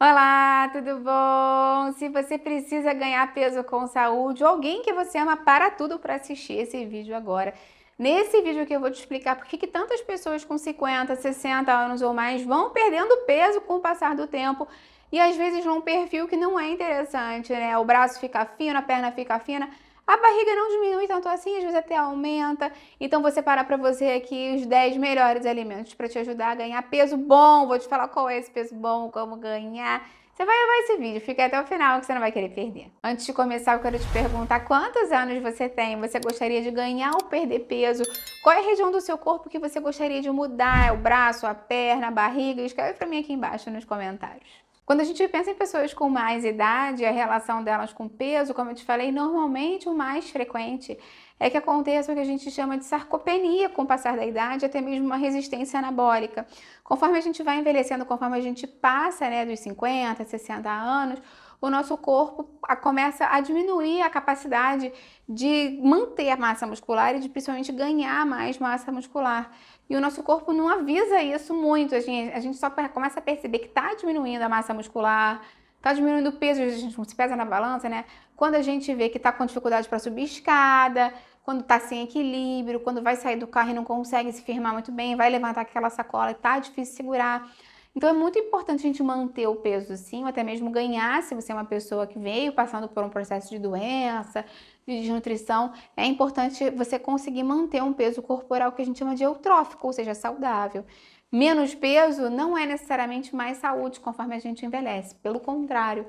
Olá, tudo bom? Se você precisa ganhar peso com saúde, ou alguém que você ama, para tudo para assistir esse vídeo agora. Nesse vídeo aqui eu vou te explicar por que tantas pessoas com 50, 60 anos ou mais vão perdendo peso com o passar do tempo e às vezes num perfil que não é interessante, né? O braço fica fino, a perna fica fina, a barriga não diminui tanto assim, às vezes até aumenta. Então vou separar para você aqui os 10 melhores alimentos para te ajudar a ganhar peso bom. Vou te falar qual é esse peso bom, como ganhar. Você vai amar esse vídeo, fica até o final que você não vai querer perder. Antes de começar, eu quero te perguntar quantos anos você tem? Você gostaria de ganhar ou perder peso? Qual é a região do seu corpo que você gostaria de mudar? É o braço, a perna, a barriga? Escreve para mim aqui embaixo nos comentários. Quando a gente pensa em pessoas com mais idade, a relação delas com peso, como eu te falei, normalmente o mais frequente é que aconteça o que a gente chama de sarcopenia com o passar da idade, até mesmo uma resistência anabólica. Conforme a gente vai envelhecendo, conforme a gente passa, né, dos 50, 60 anos, o nosso corpo começa a diminuir a capacidade de manter a massa muscular e de principalmente ganhar mais massa muscular. E o nosso corpo não avisa isso muito, a gente só começa a perceber que está diminuindo a massa muscular, está diminuindo o peso, a gente se pesa na balança, né? Quando a gente vê que está com dificuldade para subir escada, quando está sem equilíbrio, quando vai sair do carro e não consegue se firmar muito bem, vai levantar aquela sacola e está difícil de segurar. Então é muito importante a gente manter o peso sim, ou até mesmo ganhar, se você é uma pessoa que veio passando por um processo de doença, de desnutrição, é importante você conseguir manter um peso corporal que a gente chama de eutrófico, ou seja, saudável. Menos peso não é necessariamente mais saúde conforme a gente envelhece, pelo contrário.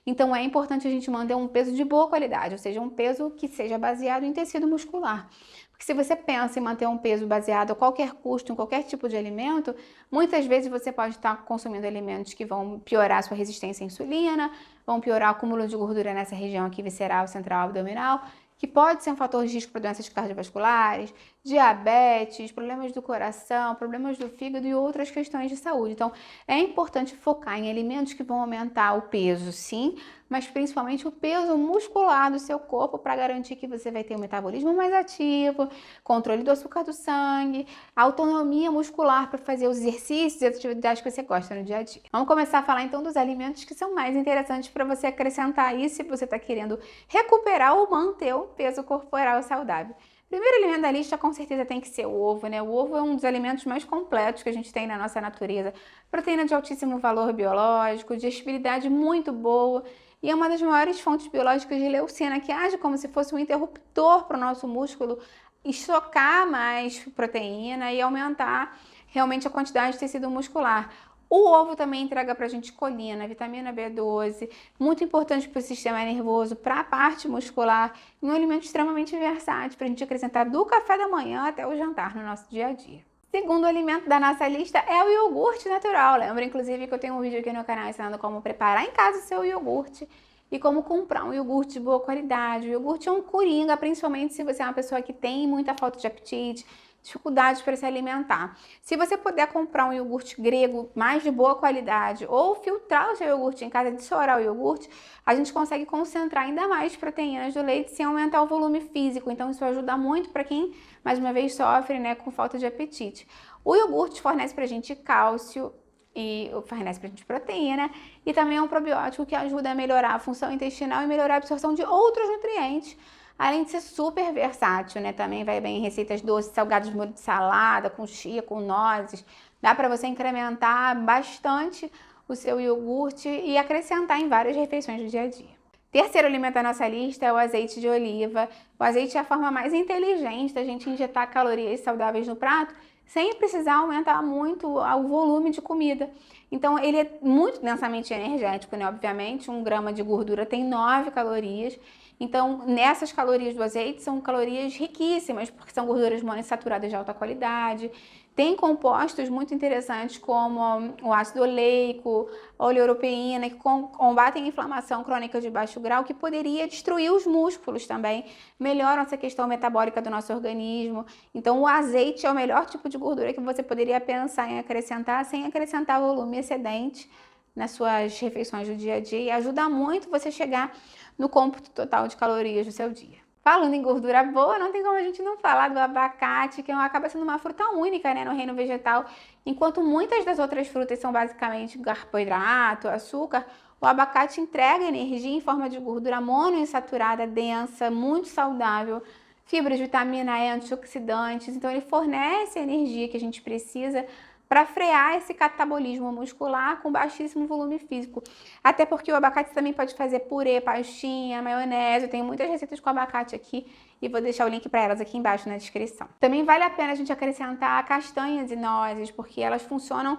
Então é importante a gente manter um peso de boa qualidade, ou seja, um peso que seja baseado em tecido muscular. Porque se você pensa em manter um peso baseado a qualquer custo, em qualquer tipo de alimento, muitas vezes você pode estar consumindo alimentos que vão piorar a sua resistência à insulina, vão piorar o acúmulo de gordura nessa região aqui visceral, central, abdominal, que pode ser um fator de risco para doenças cardiovasculares, diabetes, problemas do coração, problemas do fígado e outras questões de saúde. Então, é importante focar em alimentos que vão aumentar o peso, sim, mas principalmente o peso muscular do seu corpo para garantir que você vai ter um metabolismo mais ativo, controle do açúcar do sangue, autonomia muscular para fazer os exercícios e atividades que você gosta no dia a dia. Vamos começar a falar então dos alimentos que são mais interessantes para você acrescentar aí se você está querendo recuperar ou manter um peso corporal saudável. Primeiro alimento da lista com certeza tem que ser o ovo, né? O ovo é um dos alimentos mais completos que a gente tem na nossa natureza. Proteína de altíssimo valor biológico, digestibilidade muito boa e é uma das maiores fontes biológicas de leucina, que age como se fosse um interruptor para o nosso músculo estocar mais proteína e aumentar realmente a quantidade de tecido muscular. O ovo também entrega pra gente colina, vitamina B12, muito importante para o sistema nervoso, para a parte muscular, e um alimento extremamente versátil para a gente acrescentar do café da manhã até o jantar no nosso dia a dia. Segundo alimento da nossa lista é o iogurte natural. Lembra, inclusive, que eu tenho um vídeo aqui no canal ensinando como preparar em casa o seu iogurte e como comprar um iogurte de boa qualidade. O iogurte é um coringa, principalmente se você é uma pessoa que tem muita falta de apetite, dificuldades para se alimentar. Se você puder comprar um iogurte grego mais de boa qualidade ou filtrar o seu iogurte em casa, dessorar o iogurte, a gente consegue concentrar ainda mais proteínas do leite sem aumentar o volume físico. Então isso ajuda muito para quem, mais uma vez, sofre, né, com falta de apetite. O iogurte fornece para a gente cálcio e fornece pra gente proteína e também é um probiótico que ajuda a melhorar a função intestinal e melhorar a absorção de outros nutrientes. Além de ser super versátil, né? Também vai bem em receitas doces, salgados de molho de salada, com chia, com nozes. Dá para você incrementar bastante o seu iogurte e acrescentar em várias refeições do dia a dia. Terceiro alimento da nossa lista é o azeite de oliva. O azeite é a forma mais inteligente da gente injetar calorias saudáveis no prato sem precisar aumentar muito o volume de comida. Então ele é muito densamente energético, né? Obviamente, 1 grama de gordura tem 9 calorias. Então, nessas calorias do azeite são calorias riquíssimas, porque são gorduras monoinsaturadas de alta qualidade. Tem compostos muito interessantes como o ácido oleico, a oleuropeína, que combatem a inflamação crônica de baixo grau, que poderia destruir os músculos também, melhoram essa questão metabólica do nosso organismo. Então, o azeite é o melhor tipo de gordura que você poderia pensar em acrescentar, sem acrescentar volume excedente nas suas refeições do dia a dia, e ajuda muito você chegar no cômputo total de calorias do seu dia. Falando em gordura boa, não tem como a gente não falar do abacate, que acaba sendo uma fruta única, né, no reino vegetal. Enquanto muitas das outras frutas são basicamente carboidrato, açúcar, o abacate entrega energia em forma de gordura monoinsaturada, densa, muito saudável, fibras, vitamina E, antioxidantes. Então, ele fornece a energia que a gente precisa para frear esse catabolismo muscular com baixíssimo volume físico. Até porque o abacate também pode fazer purê, pastinha, maionese. Eu tenho muitas receitas com abacate aqui e vou deixar o link para elas aqui embaixo na descrição. Também vale a pena a gente acrescentar castanhas e nozes, porque elas funcionam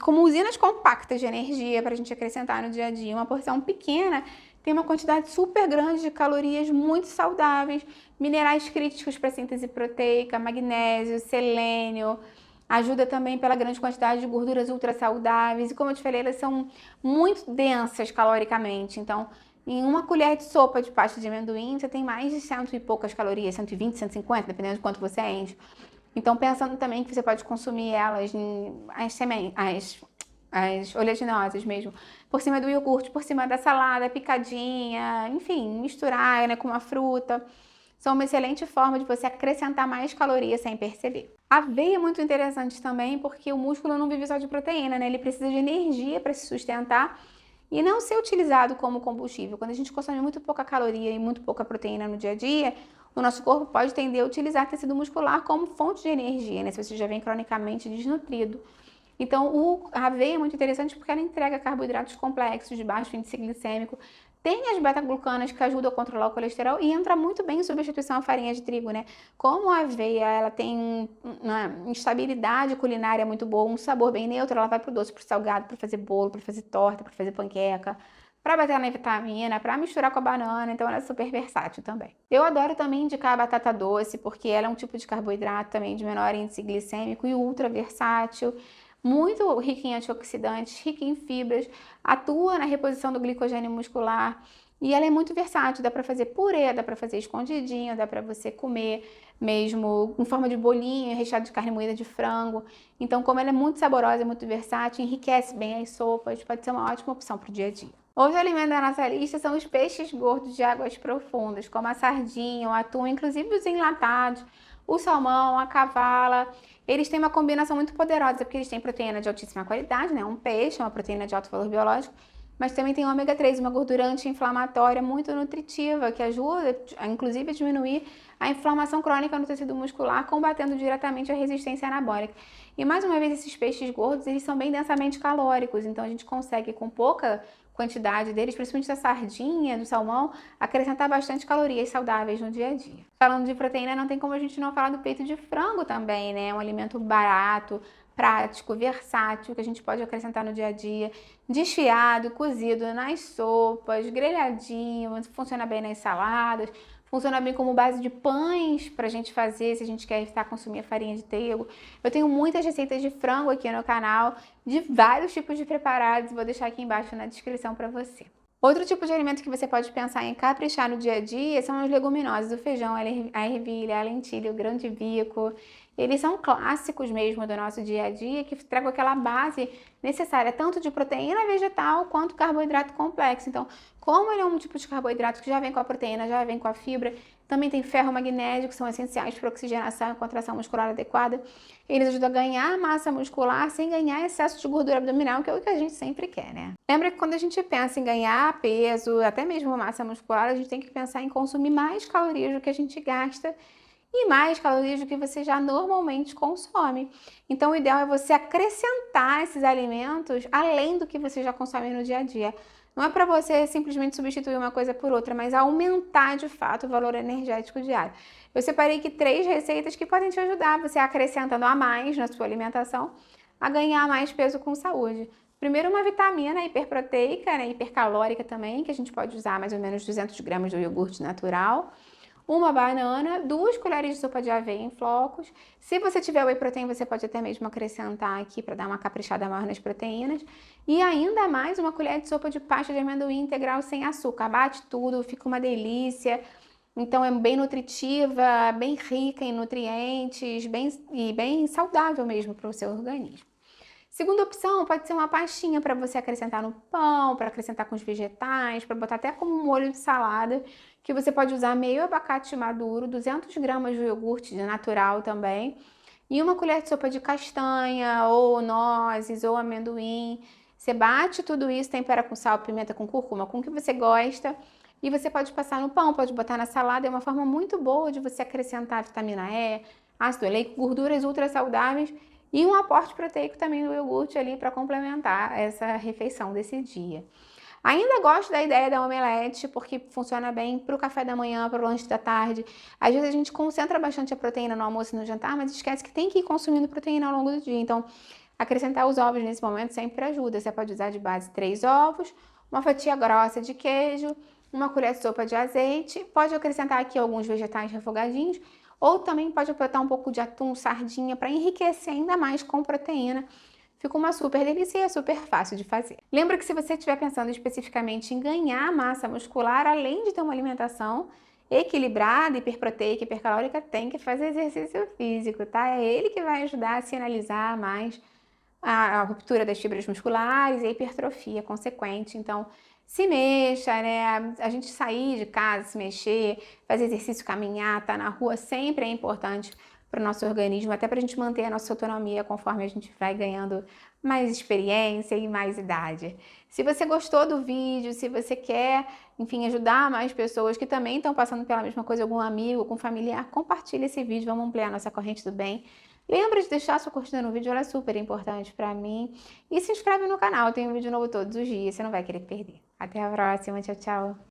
como usinas compactas de energia para a gente acrescentar no dia a dia. Uma porção pequena tem uma quantidade super grande de calorias muito saudáveis, minerais críticos para a síntese proteica, magnésio, selênio. Ajuda também pela grande quantidade de gorduras ultra saudáveis. E como eu te falei, elas são muito densas caloricamente. Então, em uma colher de sopa de pasta de amendoim, você tem mais de cento e poucas calorias, 120, 150, dependendo de quanto você enche. Então, pensando também que você pode consumir elas, as oleaginosas mesmo, por cima do iogurte, por cima da salada, picadinha, enfim, misturar, né, com uma fruta. São uma excelente forma de você acrescentar mais calorias sem perceber. A aveia é muito interessante também porque o músculo não vive só de proteína, né? Ele precisa de energia para se sustentar e não ser utilizado como combustível. Quando a gente consome muito pouca caloria e muito pouca proteína no dia a dia, o nosso corpo pode tender a utilizar tecido muscular como fonte de energia, né? Se você já vem cronicamente desnutrido. Então, a aveia é muito interessante porque ela entrega carboidratos complexos de baixo índice glicêmico, tem as beta-glucanas que ajudam a controlar o colesterol e entra muito bem em substituição à farinha de trigo, né? Como a aveia, ela tem uma estabilidade culinária muito boa, um sabor bem neutro, ela vai pro doce, pro salgado, para fazer bolo, para fazer torta, para fazer panqueca, para bater na vitamina, para misturar com a banana, então ela é super versátil também. Eu adoro também indicar a batata doce, porque ela é um tipo de carboidrato também de menor índice glicêmico e ultra versátil, muito rica em antioxidantes, rica em fibras, atua na reposição do glicogênio muscular e ela é muito versátil, dá para fazer purê, dá para fazer escondidinho, dá para você comer mesmo em forma de bolinho, recheado de carne moída de frango. Então, como ela é muito saborosa, é muito versátil, enriquece bem as sopas, pode ser uma ótima opção para o dia a dia. Outro alimento da nossa lista são os peixes gordos de águas profundas, como a sardinha, o atum, inclusive os enlatados, o salmão, a cavala. Eles têm uma combinação muito poderosa, porque eles têm proteína de altíssima qualidade, né? Um peixe, uma proteína de alto valor biológico, mas também tem ômega 3, uma gordura anti-inflamatória muito nutritiva, que ajuda, inclusive, a diminuir a inflamação crônica no tecido muscular, combatendo diretamente a resistência anabólica. E, mais uma vez, esses peixes gordos, eles são bem densamente calóricos, então a gente consegue, com pouca quantidade deles, principalmente da sardinha, do salmão, acrescentar bastante calorias saudáveis no dia a dia. Falando de proteína, não tem como a gente não falar do peito de frango também, né? É um alimento barato, prático, versátil, que a gente pode acrescentar no dia a dia, desfiado, cozido nas sopas, grelhadinho, funciona bem nas saladas, funciona bem como base de pães para a gente fazer se a gente quer evitar consumir a farinha de trigo. Eu tenho muitas receitas de frango aqui no canal, de vários tipos de preparados, vou deixar aqui embaixo na descrição para você. Outro tipo de alimento que você pode pensar em caprichar no dia a dia são as leguminosas, o feijão, a ervilha, a lentilha, o grão de bico. Eles são clássicos mesmo do nosso dia a dia, que tragam aquela base necessária, tanto de proteína vegetal quanto carboidrato complexo. Então, como ele é um tipo de carboidrato que já vem com a proteína, já vem com a fibra, também tem ferro e magnésio, que são essenciais para oxigenação e contração muscular adequada. Eles ajudam a ganhar massa muscular sem ganhar excesso de gordura abdominal, que é o que a gente sempre quer, né? Lembra que quando a gente pensa em ganhar peso, até mesmo massa muscular, a gente tem que pensar em consumir mais calorias do que a gente gasta e mais calorias do que você já normalmente consome. Então, o ideal é você acrescentar esses alimentos além do que você já consome no dia a dia. Não é para você simplesmente substituir uma coisa por outra, mas aumentar de fato o valor energético diário. Eu separei aqui 3 receitas que podem te ajudar, você acrescentando a mais na sua alimentação, a ganhar mais peso com saúde. Primeiro, uma vitamina hiperproteica, né, hipercalórica também, que a gente pode usar mais ou menos 200 gramas do iogurte natural. Uma banana, 2 colheres de sopa de aveia em flocos. Se você tiver whey protein, você pode até mesmo acrescentar aqui para dar uma caprichada maior nas proteínas. E ainda mais uma colher de sopa de pasta de amendoim integral sem açúcar. Bate tudo, fica uma delícia. Então é bem nutritiva, bem rica em nutrientes, bem saudável mesmo para o seu organismo. Segunda opção pode ser uma pastinha para você acrescentar no pão, para acrescentar com os vegetais, para botar até como molho de salada, que você pode usar meio abacate maduro, 200 gramas de iogurte natural também, e uma colher de sopa de castanha, ou nozes, ou amendoim. Você bate tudo isso, tempera com sal, pimenta, com cúrcuma, com o que você gosta, e você pode passar no pão, pode botar na salada, é uma forma muito boa de você acrescentar vitamina E, ácido oleico, gorduras ultra saudáveis, e um aporte proteico também do iogurte ali para complementar essa refeição desse dia. Ainda gosto da ideia da omelete, porque funciona bem para o café da manhã, para o lanche da tarde. Às vezes a gente concentra bastante a proteína no almoço e no jantar, mas esquece que tem que ir consumindo proteína ao longo do dia. Então, acrescentar os ovos nesse momento sempre ajuda. Você pode usar de base 3 ovos, uma fatia grossa de queijo, uma colher de sopa de azeite. Pode acrescentar aqui alguns vegetais refogadinhos, ou também pode botar um pouco de atum, sardinha, para enriquecer ainda mais com proteína. Fica uma super delícia e é super fácil de fazer. Lembra que se você estiver pensando especificamente em ganhar massa muscular, além de ter uma alimentação equilibrada, hiperproteica, hipercalórica, tem que fazer exercício físico, tá? É ele que vai ajudar a sinalizar mais a ruptura das fibras musculares e a hipertrofia consequente. Então, se mexa, né? A gente sair de casa, se mexer, fazer exercício, caminhar, tá na rua, sempre é importante para o nosso organismo, até para a gente manter a nossa autonomia conforme a gente vai ganhando mais experiência e mais idade. Se você gostou do vídeo, se você quer, enfim, ajudar mais pessoas que também estão passando pela mesma coisa, algum amigo, algum familiar, compartilhe esse vídeo, vamos ampliar nossa corrente do bem. Lembra de deixar sua curtida no vídeo, ela é super importante para mim. E se inscreve no canal, tem um vídeo novo todos os dias, você não vai querer perder. Até a próxima, tchau, tchau!